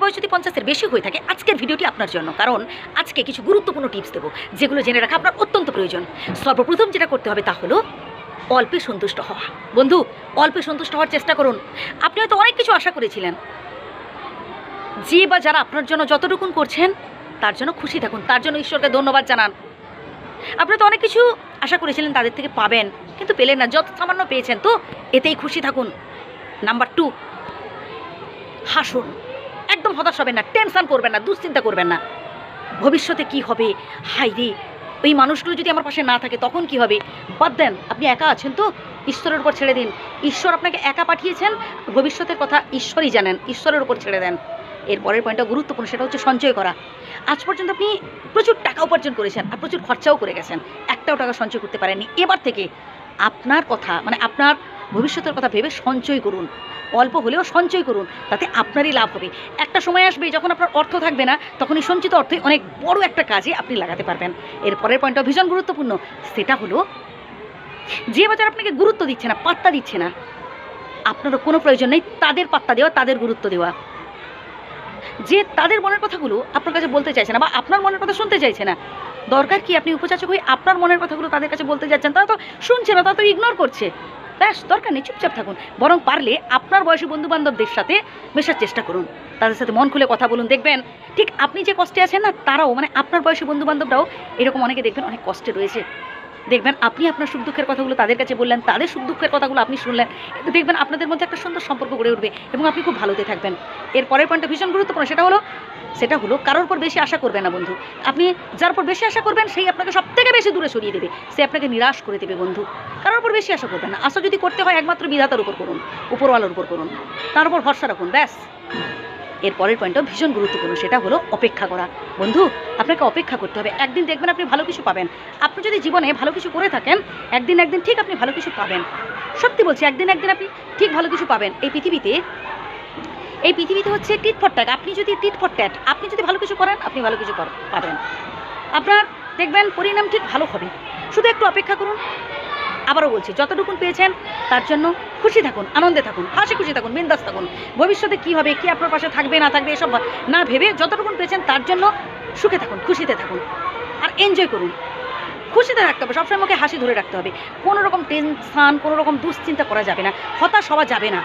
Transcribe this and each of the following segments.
বয়স যদি 50-এর বেশি হয়ে থাকে, আজকের ভিডিওটি আপনার জন্য। কারণ আজকে কিছু গুরুত্বপূর্ণ টিপস দেবো, যেগুলো জেনে রাখা আপনার অত্যন্ত প্রয়োজন। সর্বপ্রথম যেটা করতে হবে তা হলো অল্পে সন্তুষ্ট হওয়া। বন্ধু, অল্পে সন্তুষ্ট হওয়ার চেষ্টা করুন। আপনি হয়তো অনেক কিছু আশা করেছিলেন, যে বা যারা আপনার জন্য যতটুকুন করছেন তার জন্য খুশি থাকুন, তার জন্য ঈশ্বরকে ধন্যবাদ জানান। আপনি তো অনেক কিছু আশা করেছিলেন তাদের থেকে পাবেন, কিন্তু পেলেন না, যত সামান্য পেয়েছেন তো এতেই খুশি থাকুন। নাম্বার 2, হাসুন। একদম হতাশ হবেন না, টেনশন করবেন না, দুশ্চিন্তা করবেন না। ভবিষ্যতে কি হবে, হাই রে ওই মানুষগুলো যদি আমার পাশে না থাকে তখন কি হবে, বাদ দেন। আপনি একা আছেন তো ঈশ্বরের উপর ছেড়ে দিন। ঈশ্বর আপনাকে একা পাঠিয়েছেন, ভবিষ্যতের কথা ঈশ্বরই জানেন, ঈশ্বরের উপর ছেড়ে দেন। এর পরের পয়েন্টটা গুরুত্বপূর্ণ, সেটা হচ্ছে সঞ্চয় করা। আজ পর্যন্ত আপনি প্রচুর টাকা উপার্জন করেছেন আর প্রচুর খরচাও করে গেছেন, একটাও টাকা সঞ্চয় করতে পারেননি। এবার থেকে আপনার কথা মানে আপনার ভবিষ্যতের কথা ভেবে সঞ্চয় করুন, অল্প হলেও সঞ্চয় করুন, তাতে আপনারই লাভ হবে। একটা সময় আসবে যখন আপনার অর্থ থাকবে না, তখন এই সঞ্চিত অর্থই অনেক বড় একটা কাজে আপনি লাগাতে পারবেন। এর পরের পয়েন্টটা ভীষণ গুরুত্বপূর্ণ, সেটা হলো যে বাজার আপনাকে গুরুত্ব দিচ্ছে না, পাত্তা দিচ্ছে না, আপনারও কোনো প্রয়োজন নেই তাদের পাত্তা দেওয়া, তাদের গুরুত্ব দেওয়া। যে তাদের মনের কথাগুলো আপনার কাছে বলতে চাইছে না বা আপনার মনের কথা শুনতে চাইছে না, দরকার কি আপনি উপচাচক হয়ে আপনার মনের কথাগুলো তাদের কাছে বলতে যাচ্ছেন? তারা তো শুনছে না, তারা তো ইগনোর করছে। ব্যাস, দরকার নেই, চুপচাপ থাকুন। বরং পারলে আপনার বয়সী বন্ধুবান্ধবদের সাথে মেশার চেষ্টা করুন, তাদের সাথে মন খুলে কথা বলুন। দেখবেন ঠিক আপনি যে কষ্টে আছেন না, তারাও মানে আপনার বয়সী বন্ধুবান্ধবরাও এরকম অনেকে দেখবেন অনেক কষ্টে রয়েছে। দেখবেন আপনি আপনার সুখ দুঃখের কথাগুলো তাদের কাছে বললেন, তাদের সুখ দুঃখের কথাগুলো আপনি শুনলেন, দেখবেন আপনাদের মধ্যে একটা সুন্দর সম্পর্ক গড়ে উঠবে এবং আপনি খুব ভালোতে থাকবেন। এর পরের পয়েন্টটা ভীষণ গুরুত্বপূর্ণ, সেটা হলো কারোর উপর বেশি আশা করবেন না বন্ধু। আপনি যার উপর বেশি আশা করবেন সেই আপনাকে সব থেকে বেশি দূরে সরিয়ে দেবে, সে আপনাকে নিরাশ করে দেবে। বন্ধু, কারোর উপর বেশি আশা করবেন না। আশা যদি করতে হয় একমাত্র বিধাতার উপর করুন, উপরওয়ালার উপর করুন, তার উপর ভরসা রাখুন, ব্যাস। এর পরের পয়েন্টটাও ভীষণ গুরুত্বপূর্ণ, সেটা হলো অপেক্ষা করা। বন্ধু, আপনাকে অপেক্ষা করতে হবে, একদিন দেখবেন আপনি ভালো কিছু পাবেন। আপনি যদি জীবনে ভালো কিছু করে থাকেন, একদিন ঠিক আপনি ভালো কিছু পাবেন। সত্যি বলছি, একদিন আপনি ঠিক ভালো কিছু পাবেন। এই পৃথিবীতে হচ্ছে টিট ফর ট্যাট। আপনি যদি টিট ফর ট্যাট, আপনি যদি ভালো কিছু করেন, আপনি ভালো কিছু পাবেন। আপনার দেখবেন পরিণাম ঠিক ভালো হবে। শুধু একটু অপেক্ষা করুন। আবারও বলছি, যতটুকুন পেয়েছেন তার জন্য খুশি থাকুন, আনন্দে থাকুন, হাসি খুশি থাকুন, বিন্দাস থাকুন। ভবিষ্যতে কি হবে, কি আপনার পাশে থাকবে না থাকবে এসব না ভেবে যতটুকুন পেয়েছেন তার জন্য সুখে থাকুন, খুশিতে থাকুন আর এনজয় করুন। খুশিতে রাখতে হবে, সবসময় মুখে হাসি ধরে রাখতে হবে। কোনো রকম টেনশান, কোনো রকম দুশ্চিন্তা করা যাবে না, হতাশ হওয়া যাবে না।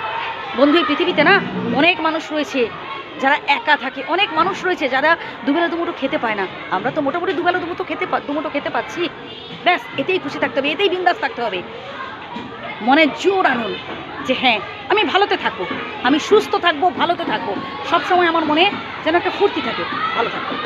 বন্ধু, এই পৃথিবীতে না অনেক মানুষ রয়েছে যারা একা থাকে, অনেক মানুষ রয়েছে যারা দুবেলা দুমুঠো খেতে পায় না। আমরা তো মোটামুটি দুবেলা দুমুঠো খেতে পাচ্ছি, ব্যাস এতেই খুশি থাকতে হবে, এতেই বিন্দাস থাকতে হবে। মনে জোর আনুন যে হ্যাঁ, আমি ভালোতে থাকবো, আমি সুস্থ থাকবো, ভালোতে থাকবো, সবসময় আমার মনে যেন একটা ফুর্তি থাকে, ভালো থাকবো।